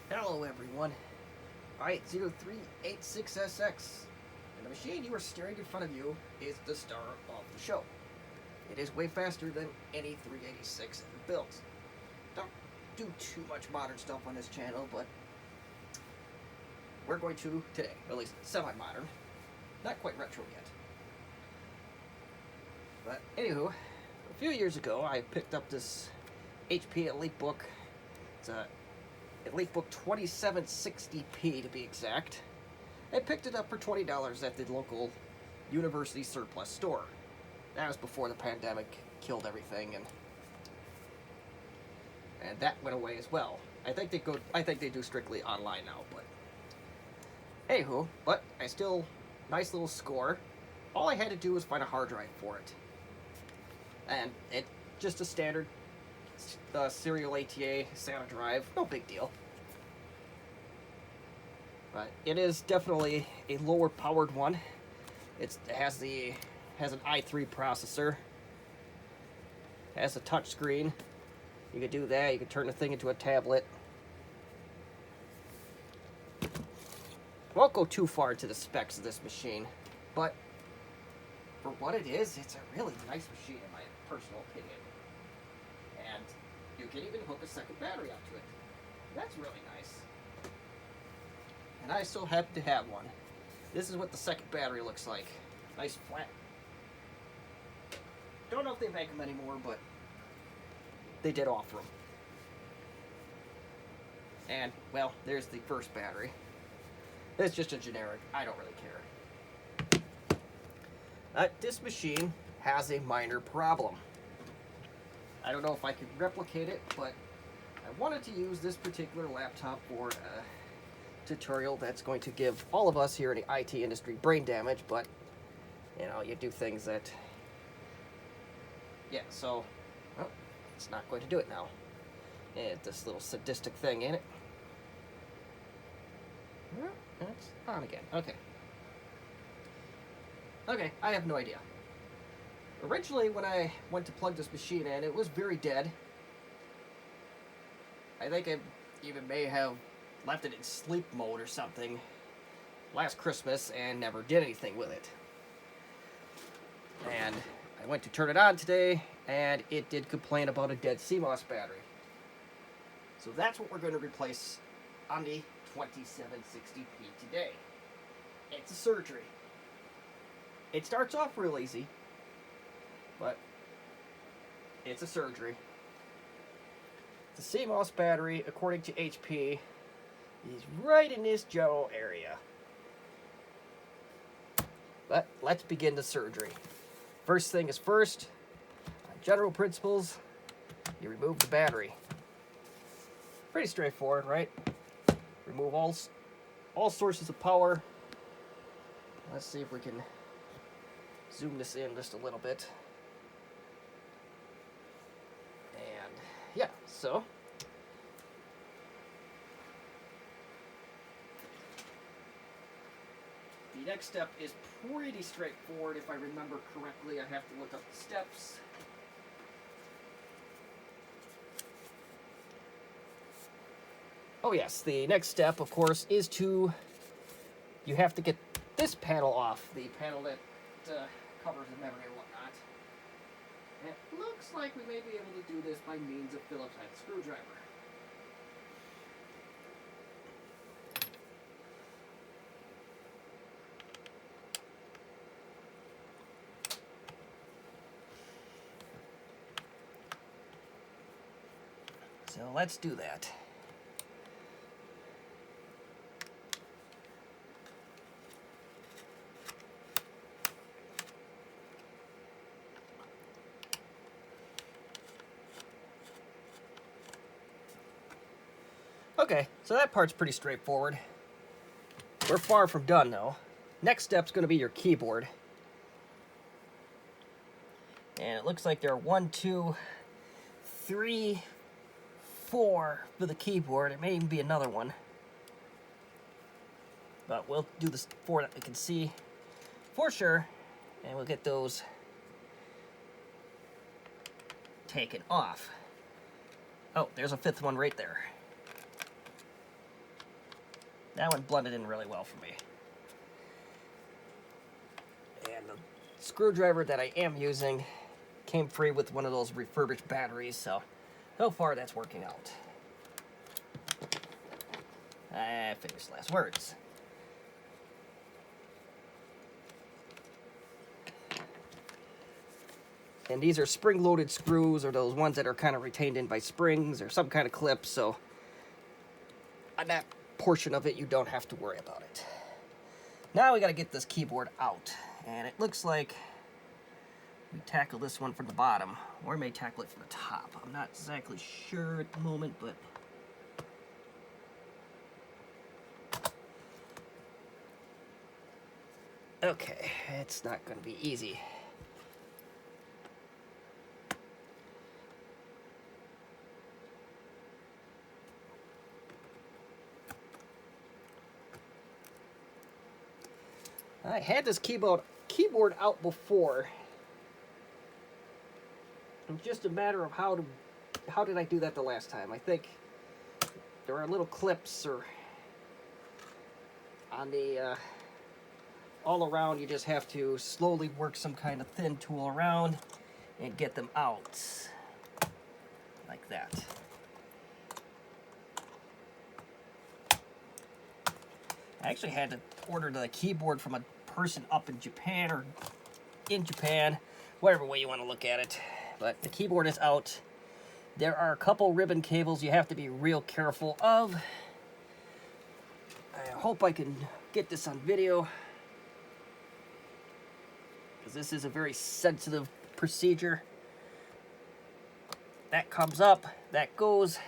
Hello everyone, I-0386SX, and the machine you are staring in front of you is the star of the show. It is way faster than any 386 ever built. Don't do too much modern stuff on this channel, but we're going to today, at least semi-modern, not quite retro yet. But anywho, a few years ago I picked up this HP Elitebook. It's a Elitebook 2760p to be exact. I picked it up for $20 at the local university surplus store. That was before the pandemic killed everything, and that went away as well. I think they do strictly online now, but anywho, I still nice little score. All I had to do was find a hard drive for it, and it just a standard serial ATA SATA drive, no big deal. But it is definitely a lower powered one. It has an i3 processor. Has a touch screen. You could do that. You could turn the thing into a tablet. I won't go too far into the specs of this machine, but for what it is, it's a really nice machine in my personal opinion. And you can even hook a second battery up to it. That's really nice. And I still happen to have one. This is what the second battery looks like. Nice flat. Don't know if they make them anymore, but they did offer them. And, well, there's the first battery. It's just a generic. I don't really care. This machine has a minor problem. I don't know if I could replicate it, but I wanted to use this particular laptop for a tutorial that's going to give all of us here in the IT industry brain damage, but you know, you do things that, yeah, so, well, it's not going to do it now. And this little sadistic thing, ain't it? Well, it's on again. Okay. Okay, I have no idea. Originally, when I went to plug this machine in, it was very dead. I think I even may have left it in sleep mode or something last Christmas and never did anything with it. And I went to turn it on today, and it did complain about a dead CMOS battery. So that's what we're going to replace on the 2760p today. It's a surgery. It starts off real easy, but it's a surgery. The CMOS battery, according to HP, is right in this general area. But let's begin the surgery. First thing is first, general principles, you remove the battery. Pretty straightforward, right? Remove all sources of power. Let's see if we can zoom this in just a little bit. And yeah, so the next step is pretty straightforward. If I remember correctly, I have to look up the steps. Oh yes, the next step, of course, is you have to get this panel off, the panel that covers the memory and whatnot. And it looks like we may be able to do this by means of Phillips head screwdriver. So let's do that. Okay, so that part's pretty straightforward. We're far from done though. Next step's going to be your keyboard. And it looks like there are 1, 2, 3, 4 for the keyboard. It may even be another one. But we'll do this 4 that we can see for sure. And we'll get those taken off. Oh, there's a 5th one right there. That one blended in really well for me. And the screwdriver that I am using came free with one of those refurbished batteries, so far that's working out. Famous last words. And these are spring-loaded screws, or those ones that are kind of retained in by springs or some kind of clip, so on that portion of it, you don't have to worry about it. Now we got to get this keyboard out, and it looks like we tackle this one from the bottom, or we may tackle it from the top. I'm not exactly sure at the moment, but okay, it's not going to be easy. I had this keyboard out before. It was just a matter of how did I do that the last time. I think there are little clips or on the all around. You just have to slowly work some kind of thin tool around and get them out like that. I actually had to order the keyboard from a person up in Japan, or in Japan, whatever way you want to look at it. But the keyboard is out. There are a couple ribbon cables you have to be real careful of. I hope I can get this on video, because this is a very sensitive procedure. That comes up, that goes,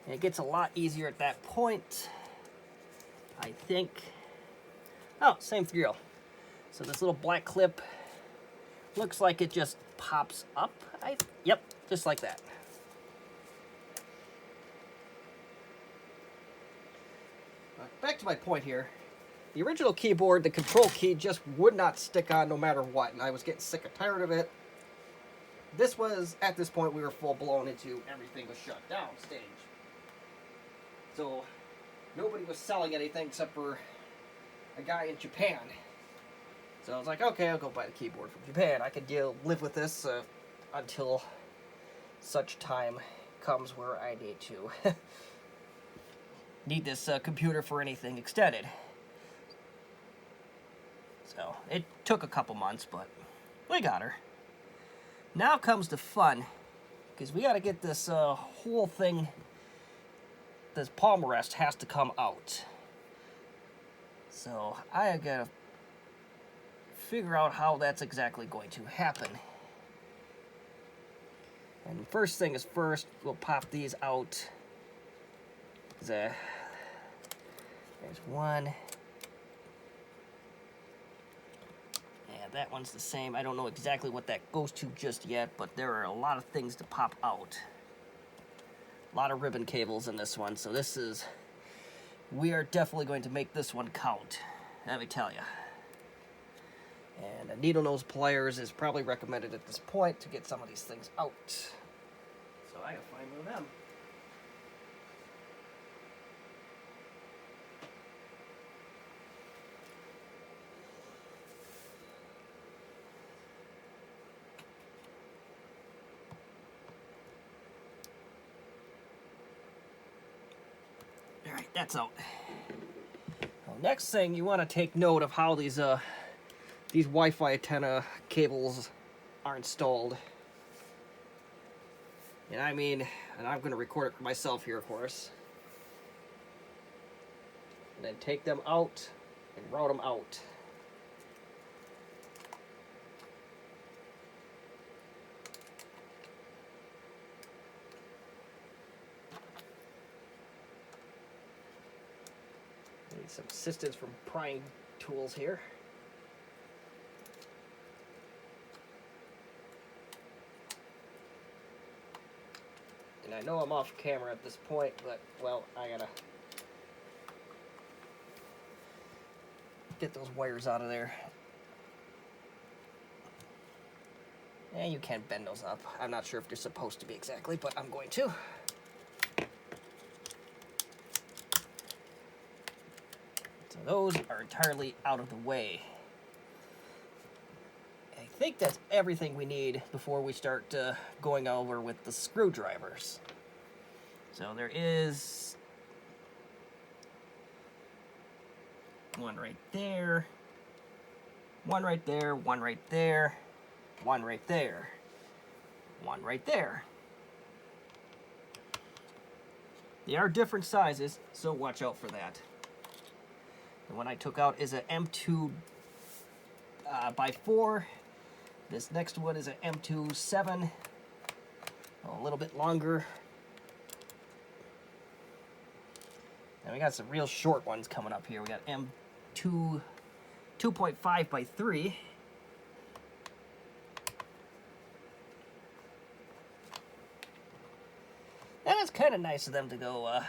and it gets a lot easier at that point, I think. Oh, same deal. So this little black clip looks like it just pops up. Yep, just like that. Back to my point here. The original keyboard, the control key just would not stick on no matter what, and I was getting sick and tired of it. This was, at this point, we were full blown into everything was shut down stage. So nobody was selling anything except for a guy in Japan. So I was like, okay, I'll go buy the keyboard from Japan. I can live with this until such time comes where I need this computer for anything extended. So it took a couple months, but we got her. Now comes the fun, because we got to get this whole thing, this palm rest has to come out. So I gotta figure out how that's exactly going to happen. And first thing is first, we'll pop these out. There's one. And that one's the same. I don't know exactly what that goes to just yet, but there are a lot of things to pop out. A lot of ribbon cables in this one, so we are definitely going to make this one count, let me tell you. And a needle nose pliers is probably recommended at this point to get some of these things out. So I gotta find one of them. Alright, that's out. Well, next thing, you want to take note of how these Wi-Fi antenna cables are installed. And I mean, and I'm going to record it for myself here, of course. And then take them out and route them out. Need some assistance from prying tools here. And I know I'm off camera at this point, but, well, I gotta get those wires out of there. And you can bend those up. I'm not sure if they're supposed to be exactly, but I'm going to. those are entirely out of the way. I think that's everything we need before we start going over with the screwdrivers. So there is one right there, one right there, one right there, one right there, one right there. They are different sizes, so watch out for that. The one I took out is an M2 by 4. This next one is an M2 7, a little bit longer. And we got some real short ones coming up here. We got M2 2.5 by 3. And it's kind of nice of them to go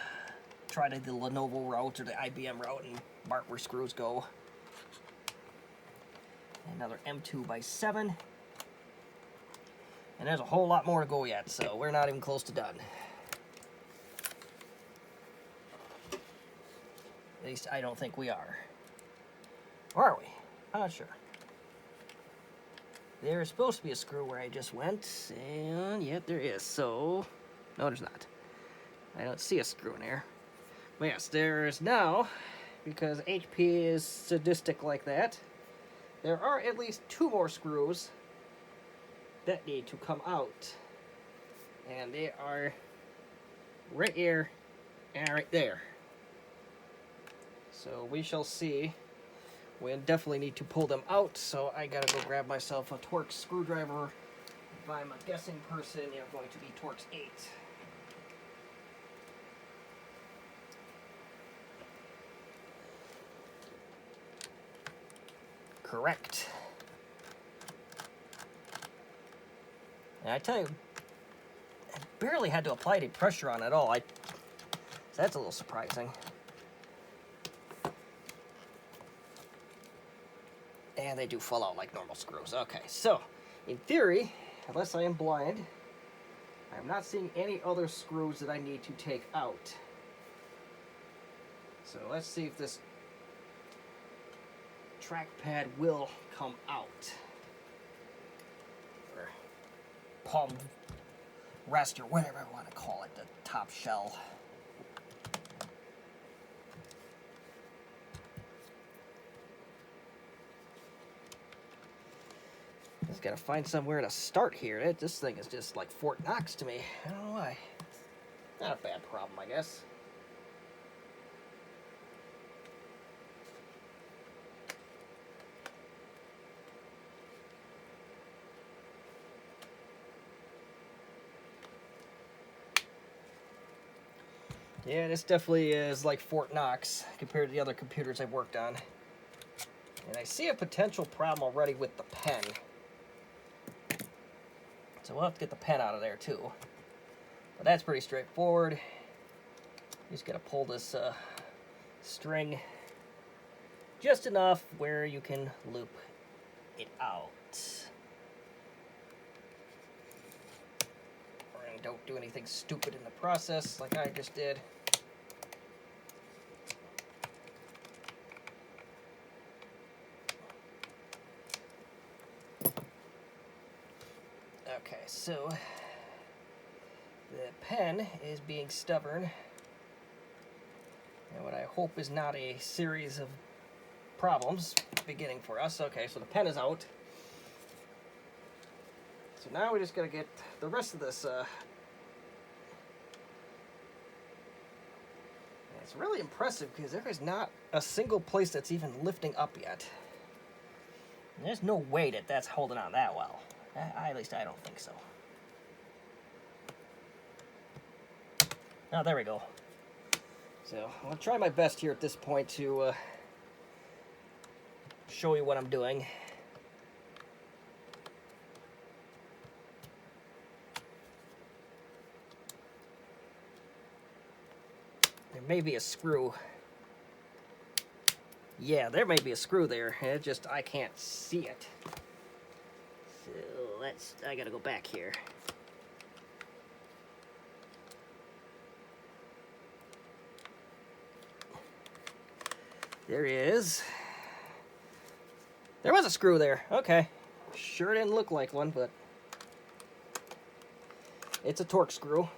try the Lenovo route or the IBM route and mark where screws go. Another M2 by 7. And there's a whole lot more to go yet, so we're not even close to done. At least I don't think we are. Or are we? I'm not sure. There's supposed to be a screw where I just went, and yep, there is. So, no, there's not. I don't see a screw in there. But yes, there is now, because HP is sadistic like that, there are at least 2 more screws that need to come out. And they are right here and right there. So we shall see. We definitely need to pull them out, so I gotta go grab myself a Torx screwdriver. If I'm a guessing person, they're going to be Torx 8. Correct. And I tell you, I barely had to apply any pressure on it at all. So that's a little surprising. And they do fall out like normal screws. Okay, so in theory, unless I am blind, I'm not seeing any other screws that I need to take out. So let's see if this trackpad will come out. Or palm rest, or whatever I want to call it, the top shell. Just gotta find somewhere to start here. This thing is just like Fort Knox to me. I don't know why. Not a bad problem, I guess. Yeah, this definitely is like Fort Knox compared to the other computers I've worked on. And I see a potential problem already with the pen. So we'll have to get the pen out of there too. But that's pretty straightforward. You just gotta pull this string just enough where you can loop it out. And don't do anything stupid in the process like I just did. Okay, so the pen is being stubborn, and what I hope is not a series of problems beginning for us. Okay, so the pen is out. So now we just gotta get the rest of this. It's really impressive because there is not a single place that's even lifting up yet. And there's no way that that's holding on that well. At least I don't think so. Oh, there we go. So I'll try my best here at this point to show you what I'm doing. There may be a screw. Yeah, there may be a screw there. It just, I can't see it. So I gotta go back here. There is. There was a screw there. Okay. Sure didn't look like one, but it's a Torx screw.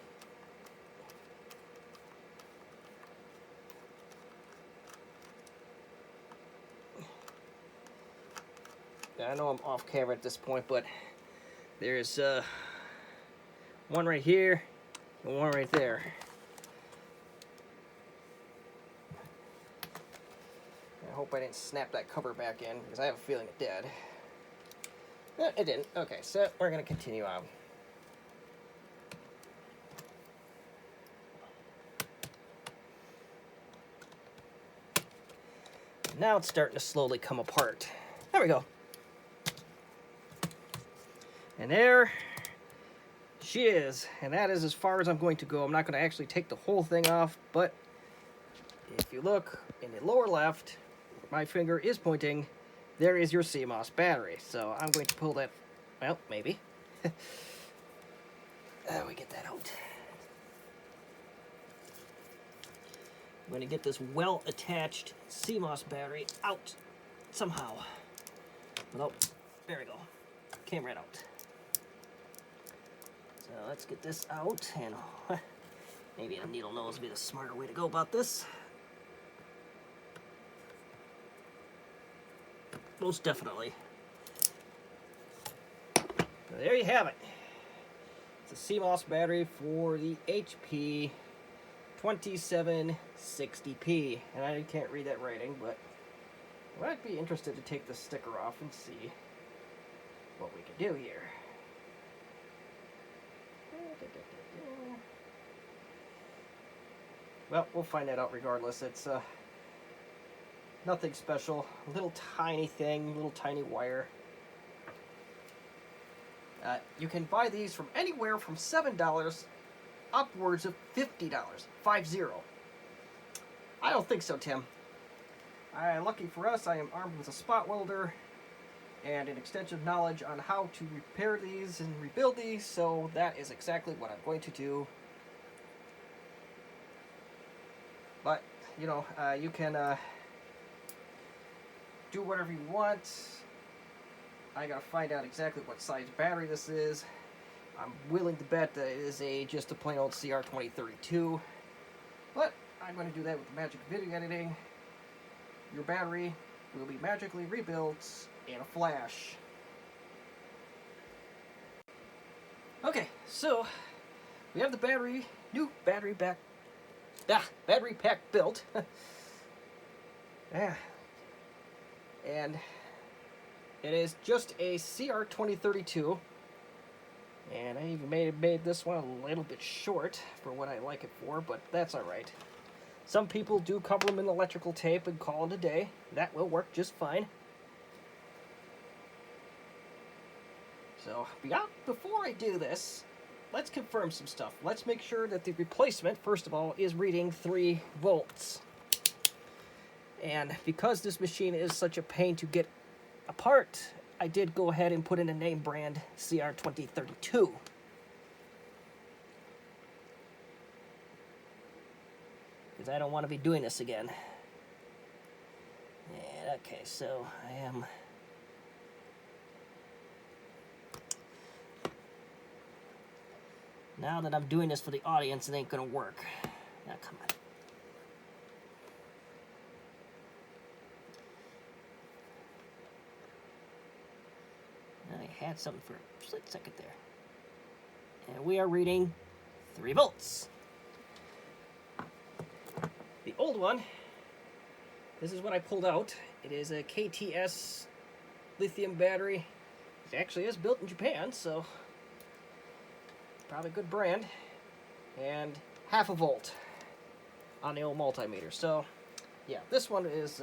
I know I'm off camera at this point, but there's one right here and one right there. I hope I didn't snap that cover back in, because I have a feeling it did. It didn't. Okay, so we're going to continue on. Now it's starting to slowly come apart. There we go. And there she is. And that is as far as I'm going to go. I'm not going to actually take the whole thing off, but if you look in the lower left, where my finger is pointing, there is your CMOS battery. So I'm going to pull that, well, maybe. We get that out. I'm going to get this well-attached CMOS battery out somehow. Oh, there we go. Came right out. So let's get this out, and maybe a needle nose would be the smarter way to go about this. Most definitely. So there you have it. It's a CMOS battery for the HP 2760p, and I can't read that writing, but I might be interested to take the sticker off and see what we can do here. Well, we'll find that out regardless. It's nothing special. A little tiny thing, little tiny wire. You can buy these from anywhere from $7 upwards of $50. 50. I don't think so, Tim. Lucky for us, I am armed with a spot welder and an extensive knowledge on how to repair these and rebuild these, so that is exactly what I'm going to do. But, you know, you can do whatever you want. I gotta find out exactly what size battery this is. I'm willing to bet that it is just a plain old CR2032. But I'm going to do that with the magic of video editing. Your battery will be magically rebuilt in a flash. Okay, so we have the battery, new battery pack built. Yeah. And it is just a CR2032. And I even made this one a little bit short for what I like it for, but that's alright. Some people do cover them in electrical tape and call it a day. That will work just fine. So, before I do this, let's confirm some stuff. Let's make sure that the replacement, first of all, is reading 3 volts. And because this machine is such a pain to get apart, I did go ahead and put in a name brand CR2032. Because I don't want to be doing this again. And okay, so I am... Now that I'm doing this for the audience, it ain't gonna work. Now, come on. I had something for a split second there. And we are reading 3 volts. The old one, this is what I pulled out. It is a KTS lithium battery. It actually is built in Japan, so probably a good brand. And 0.5 volt on the old multimeter. So, yeah, this one is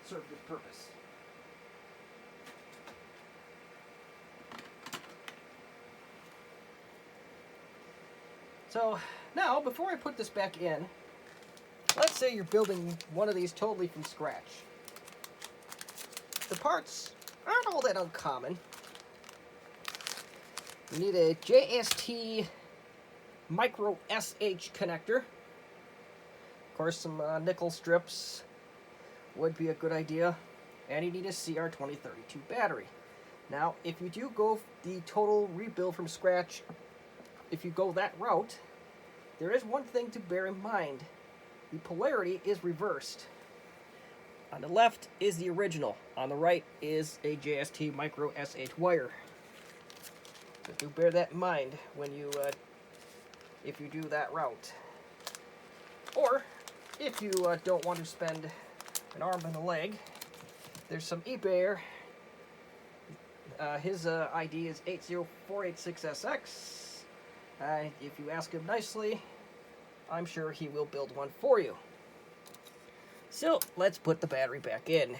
served its purpose. So now, before I put this back in, let's say you're building one of these totally from scratch. The parts aren't all that uncommon. You need a JST Micro SH connector. Of course, some nickel strips, would be a good idea. And you need a CR2032 battery. Now, if you do go the total rebuild from scratch, if you go that route, there is one thing to bear in mind. The polarity is reversed. On the left is the original. On the right is a JST Micro SH wire. So do bear that in mind when you, if you do that route. Or, if you don't want to spend an arm and a leg, there's some eBayer. His ID is 80486SX. If you ask him nicely, I'm sure he will build one for you. So, let's put the battery back in.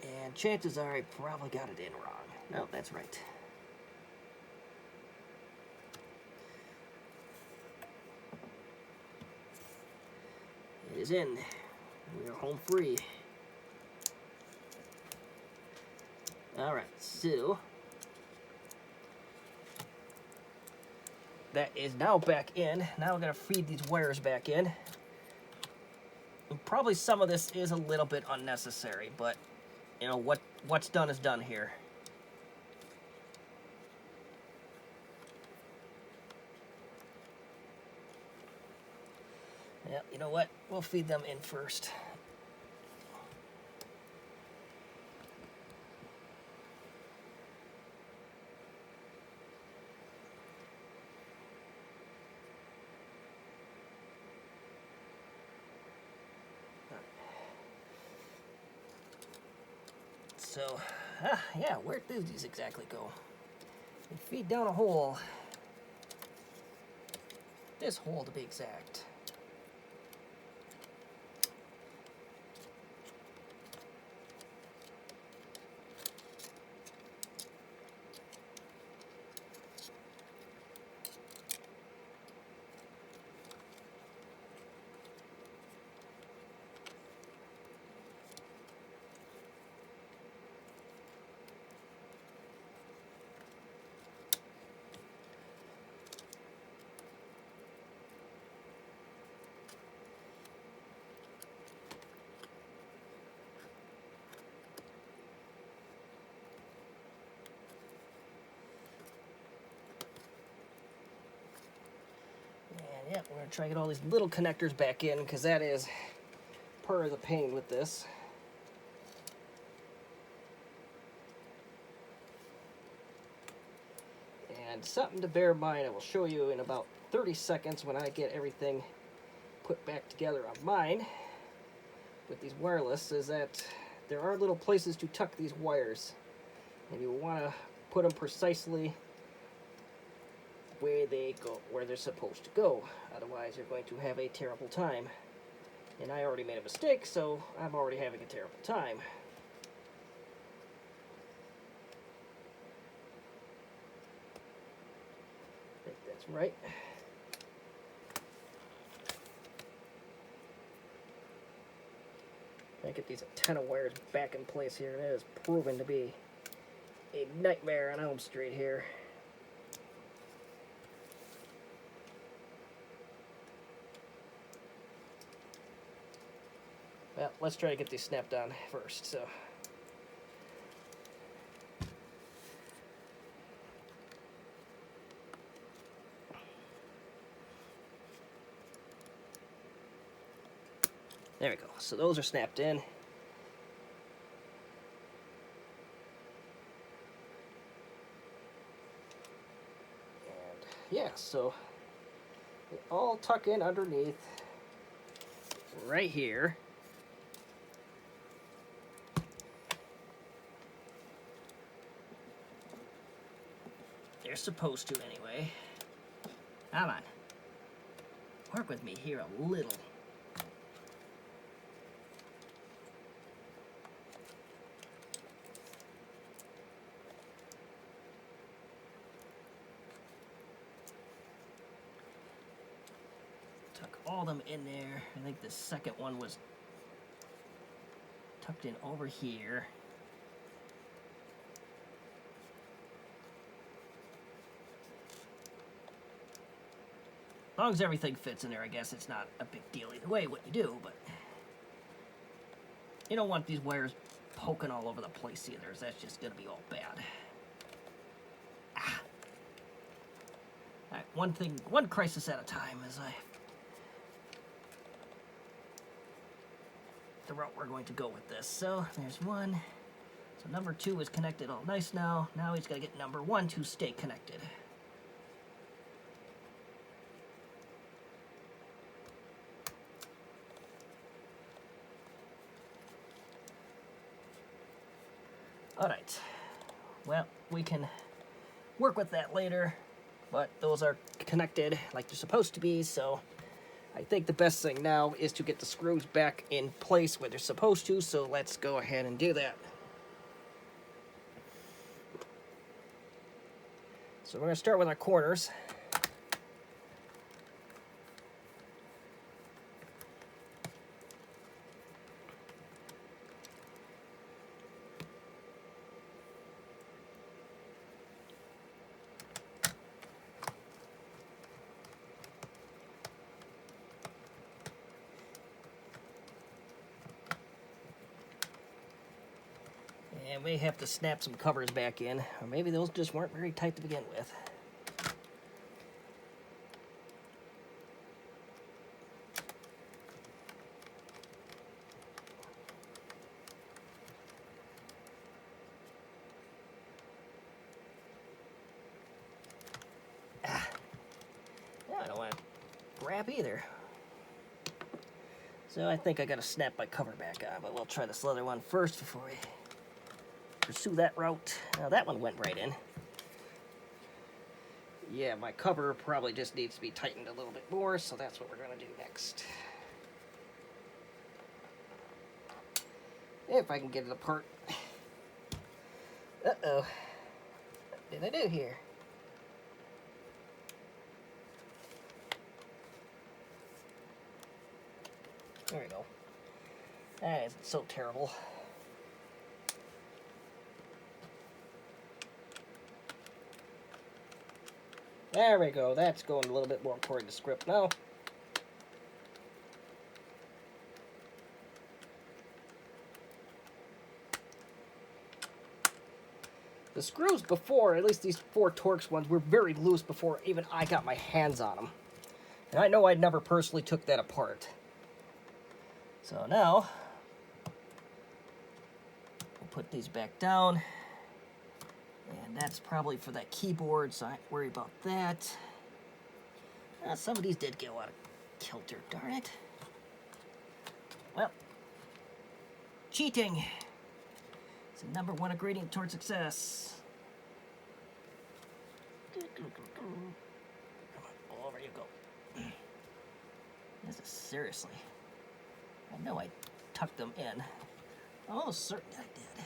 And chances are I probably got it in wrong. No, that's right. It is in. We are home free. Alright, so that is now back in. Now we're going to feed these wires back in. And probably some of this is a little bit unnecessary, but you know what's done is done here. Yeah, you know what? We'll feed them in first. So, yeah, where do these exactly go? You feed down a hole. This hole to be exact. Yeah, we're going to try to get all these little connectors back in, because that is part of the pain with this. And something to bear in mind, I will show you in about 30 seconds when I get everything put back together on mine with these wireless, is that there are little places to tuck these wires. And you want to put them precisely where they go, where they're supposed to go. Otherwise, you're going to have a terrible time. And I already made a mistake, so I'm already having a terrible time. I think that's right. I get these antenna wires back in place here, and it is proven to be a nightmare on Elm Street here. Well, let's try to get these snapped on first, so. There we go. So those are snapped in. And yeah, so they all tuck in underneath right here. They're supposed to anyway. Come on. Work with me here a little. Tuck all them in there. I think the second one was tucked in over here. As long as everything fits in there, I guess it's not a big deal either way what you do, but you don't want these wires poking all over the place either. That's just going to be all bad. Alright, one crisis at a time as the route we're going to go with this. So there's one. So number 2 is connected all nice now. Now he's got to get number 1 to stay connected. Alright, well, we can work with that later, but those are connected like they're supposed to be, so I think the best thing now is to get the screws back in place where they're supposed to, so let's go ahead and do that. So we're going to start with our corners. And we have to snap some covers back in, or maybe those just weren't very tight to begin with. Yeah, I don't want to grab either. So I think I got to snap my cover back on, but we'll try this leather one first before we pursue that route. Now that one went right in. Yeah, my cover probably just needs to be tightened a little bit more, so that's what we're going to do next. If I can get it apart. Uh-oh. What did I do here? There we go. That isn't so terrible. There we go. That's going a little bit more according to script now. The screws before, at least these 4 Torx ones, were very loose before even I got my hands on them. And I know I never personally took that apart. So now, we'll put these back down. And that's probably for that keyboard, so I don't worry about that. Some of these did get out of kilter, darn it. Well, cheating. It's a number 1 ingredient toward success. Come on, over you go. This is seriously. I know I tucked them in. Oh, certainly I did.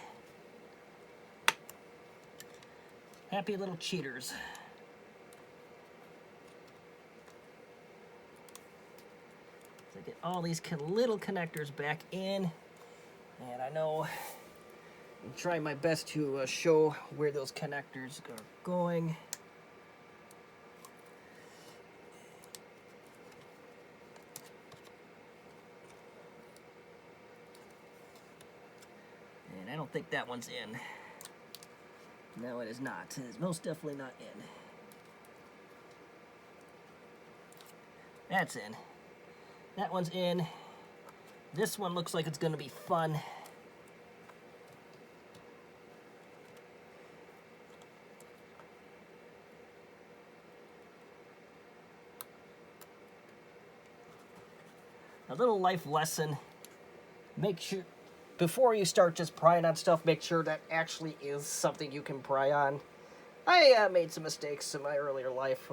Happy little cheaters. So get all these little connectors back in. And I know I'm trying my best to show where those connectors are going. And I don't think that one's in. No, it is not. It is most definitely not in. That's in. That one's in. This one looks like it's going to be fun. A little life lesson. Make sure, before you start just prying on stuff, make sure that actually is something you can pry on. I made some mistakes in my earlier life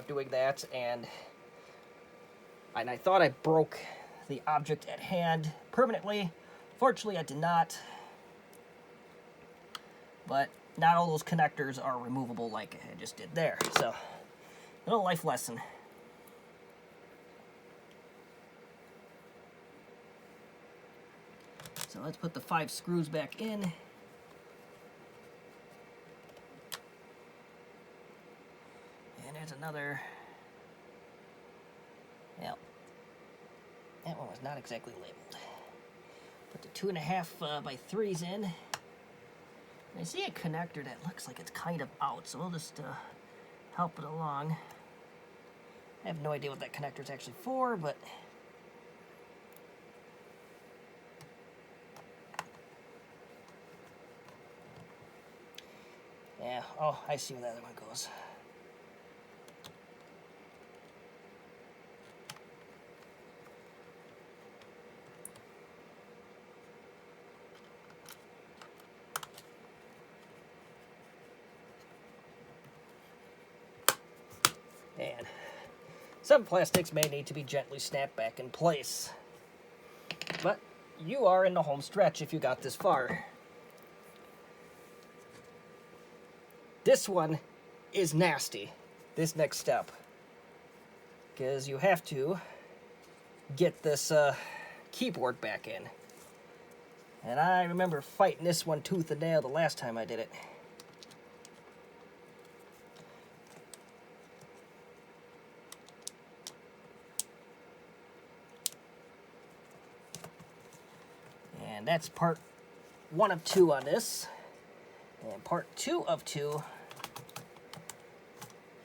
doing that, and I thought I broke the object at hand permanently. Fortunately, I did not. But not all those connectors are removable like I just did there. So, little life lesson. So let's put the 5 screws back in. And there's another Well, that one was not exactly labeled. Put the 2.5 by 3s in. I see a connector that looks like it's kind of out, so we'll just help it along. I have no idea what that connector is actually for, but yeah, oh, I see where the other one goes. And some plastics may need to be gently snapped back in place. But you are in the home stretch if you got this far. This one is nasty, this next step. Because you have to get this keyboard back in. And I remember fighting this one tooth and nail the last time I did it. And that's part 1 of 2 on this. And part 2 of 2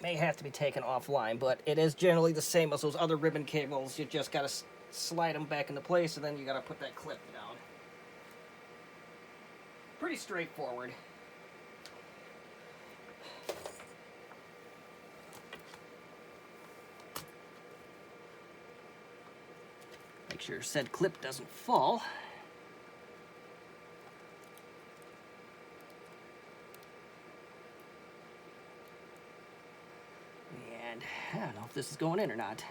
may have to be taken offline, but it is generally the same as those other ribbon cables. You just gotta slide them back into place, and then you gotta put that clip down. Pretty straightforward. Make sure said clip doesn't fall. And I don't know if this is going in or not.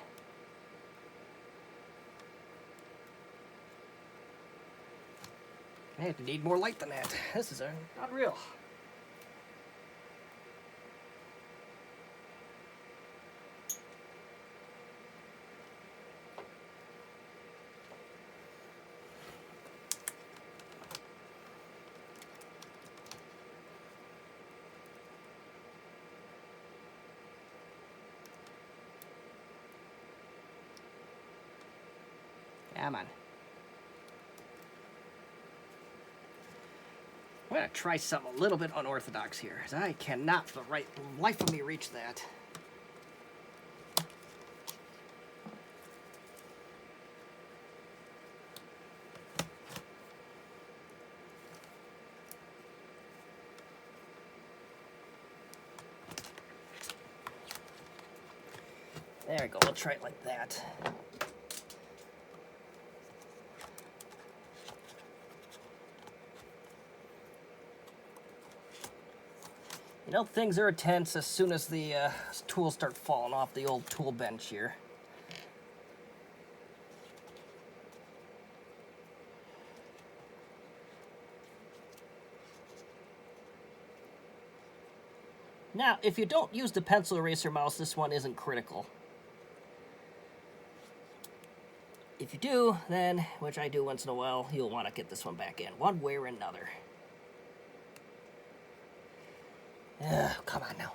I have to need more light than that. This is unreal. Come on. I'm going to try something a little bit unorthodox here, because I cannot for the life of me reach that. There we go, we'll try it like that. You know, things are tense as soon as the tools start falling off the old tool bench here. Now, if you don't use the pencil eraser mouse, this one isn't critical. If you do, then, which I do once in a while, you'll want to get this one back in, one way or another. Come on now.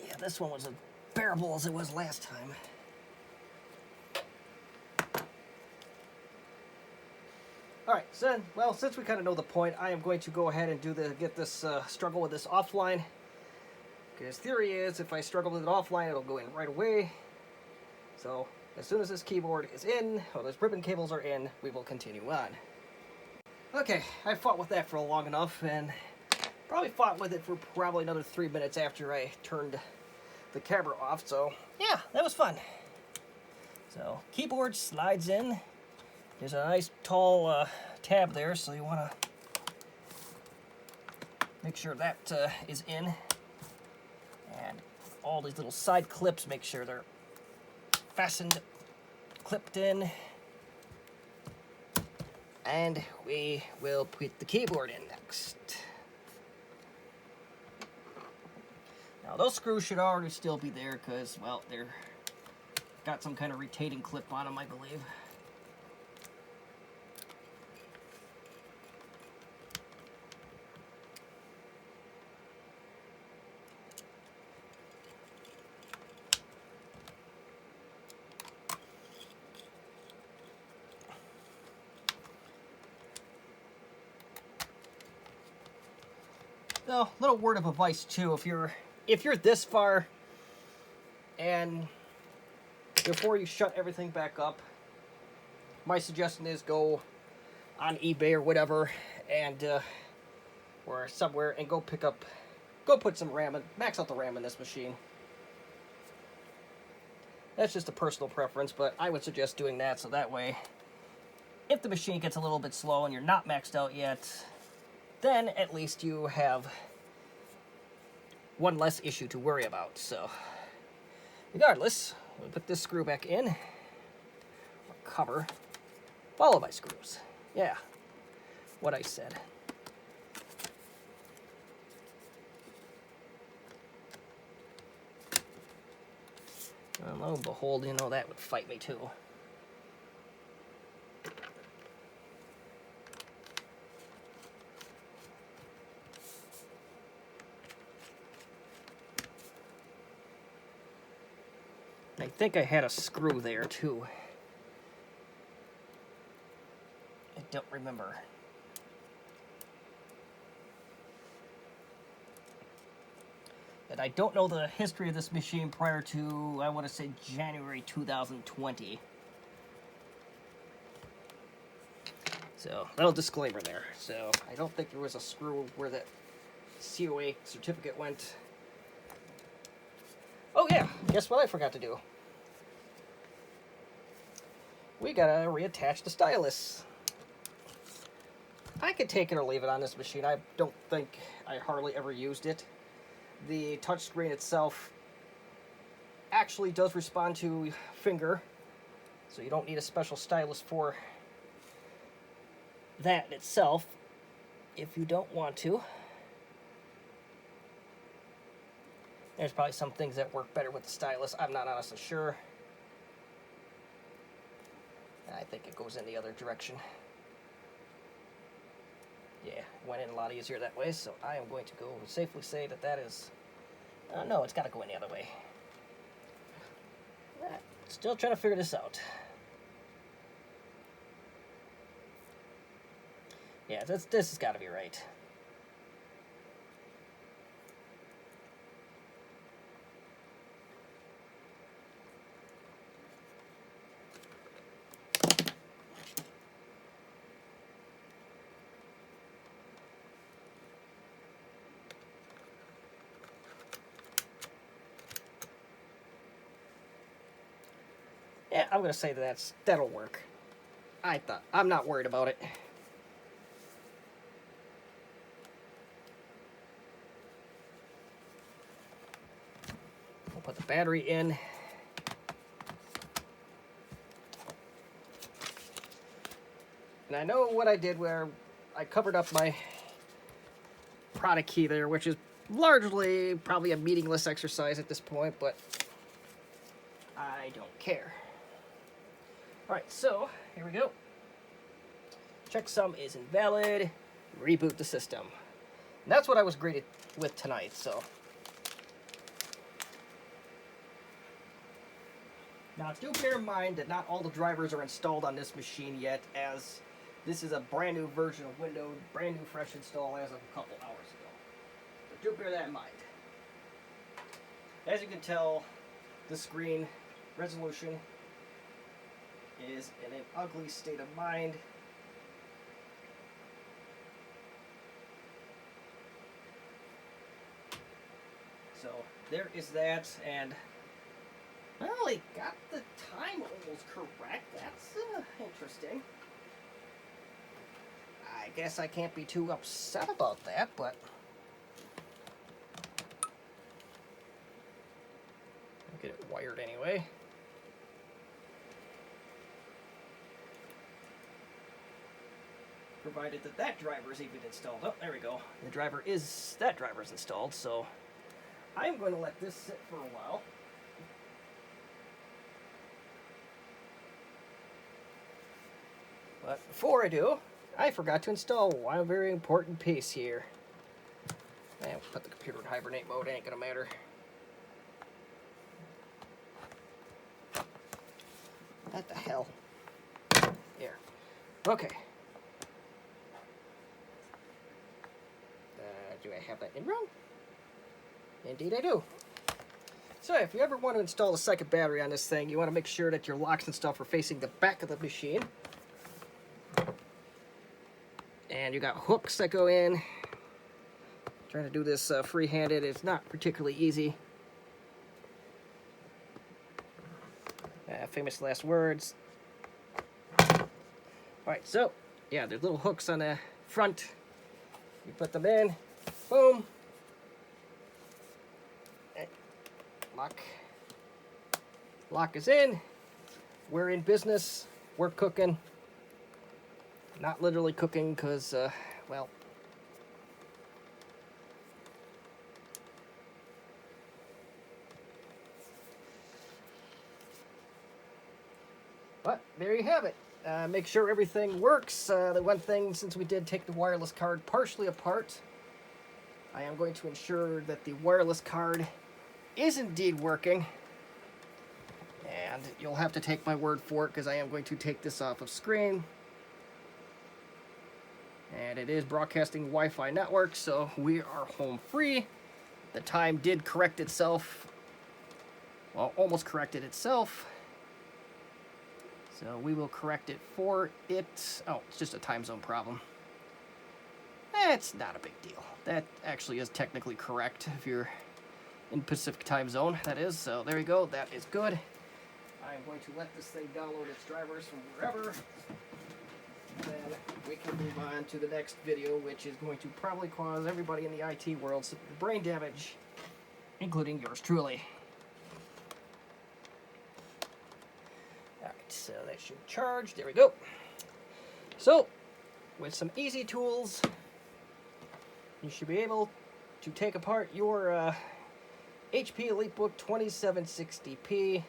Yeah, this one was as bearable as it was last time. Alright, so, well, since we kind of know the point, I am going to go ahead and get this struggle with this offline. Because theory is, if I struggle with it offline, it'll go in right away. So, as soon as this keyboard is in, or those ribbon cables are in, we will continue on. Okay, I fought with that for long enough, and probably fought with it for probably another 3 minutes after I turned the camera off, so yeah, that was fun. So, keyboard slides in. There's a nice tall tab there, so you want to make sure that is in. And all these little side clips, make sure they're fastened, clipped in. And we will put the keyboard in next. Now those screws should already still be there because, well, they're got some kind of retaining clip on them, I believe. So, little word of advice too, if you're this far and before you shut everything back up, my suggestion is go on eBay or whatever and or somewhere and go put some RAM, max out the RAM in this machine. That's just a personal preference, but I would suggest doing that so that way if the machine gets a little bit slow and you're not maxed out yet, then at least you have one less issue to worry about. So, regardless, we'll put this screw back in, cover, followed by screws. Yeah, what I said. And lo and behold, you know, that would fight me too. I think I had a screw there too. I don't remember. And I don't know the history of this machine prior to, I want to say, January 2020. So, little disclaimer there. So, I don't think there was a screw where that COA certificate went. Oh yeah, guess what I forgot to do? We gotta reattach the stylus. I could take it or leave it on this machine. I don't think I hardly ever used it. The touchscreen itself actually does respond to finger, so you don't need a special stylus for that itself if you don't want to. There's probably some things that work better with the stylus. I'm not honestly sure. I think it goes in the other direction. Yeah, went in a lot easier that way, so I am going to go safely say that that is... no, it's got to go in the other way. Still trying to figure this out. Yeah, this has got to be right. Yeah, I'm gonna say that'll work. I'm not worried about it. We'll put the battery in. And I know what I did where I covered up my product key there, which is largely probably a meaningless exercise at this point, but I don't care. Alright, so here we go. Checksum is invalid. Reboot the system. And that's what I was greeted with tonight, so. Now, do bear in mind that not all the drivers are installed on this machine yet, as this is a brand new version of Windows, brand new fresh install as of a couple hours ago. But do bear that in mind. As you can tell, the screen resolution is in an ugly state of mind. So there is that, and well, it got the time almost correct. That's interesting. I guess I can't be too upset about that, but I'll get it wired anyway. Provided that driver is even installed. Oh, there we go. That driver's installed, so I'm going to let this sit for a while. But before I do, I forgot to install one very important piece here. And put the computer in hibernate mode, ain't gonna matter. What the hell? Here. Okay. Do I have that in wrong? Indeed I do. So if you ever want to install a second battery on this thing, you want to make sure that your locks and stuff are facing the back of the machine. And you got hooks that go in. Trying to do this free-handed is not particularly easy. Famous last words. Alright, so, yeah, there's little hooks on the front. You put them in. Boom. Lock is in. We're in business. We're cooking. Not literally cooking because, well, but there you have it. Make sure everything works. The one thing, since we did take the wireless card partially apart, I am going to ensure that the wireless card is indeed working. And you'll have to take my word for it because I am going to take this off of screen. And it is broadcasting Wi-Fi network, so we are home free. The time did correct itself. Well, almost corrected itself. So we will correct it for it. Oh, it's just a time zone problem. It's not a big deal. That actually is technically correct if you're in Pacific time zone, that is. So there you go, that is good. I'm going to let this thing download its drivers from wherever. Then we can move on to the next video, which is going to probably cause everybody in the IT world some brain damage, including yours truly. Alright, so that should charge. There we go. So, with some easy tools, you should be able to take apart your HP Elitebook 2760p.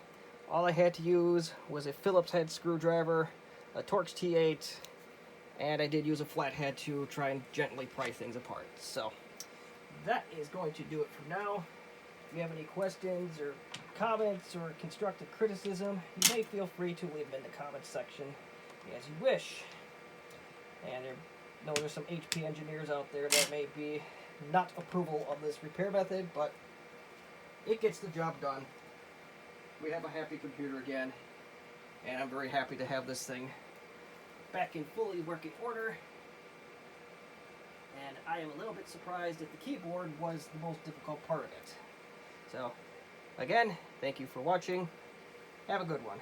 All I had to use was a Phillips head screwdriver, a Torx T8, and I did use a flathead to try and gently pry things apart. So that is going to do it for now. If you have any questions or comments or constructive criticism, you may feel free to leave them in the comments section as you wish. And I know there's some HP engineers out there that may be not approval of this repair method, but it gets the job done. We have a happy computer again, and I'm very happy to have this thing back in fully working order. And I am a little bit surprised that the keyboard was the most difficult part of it. So, again, thank you for watching. Have a good one.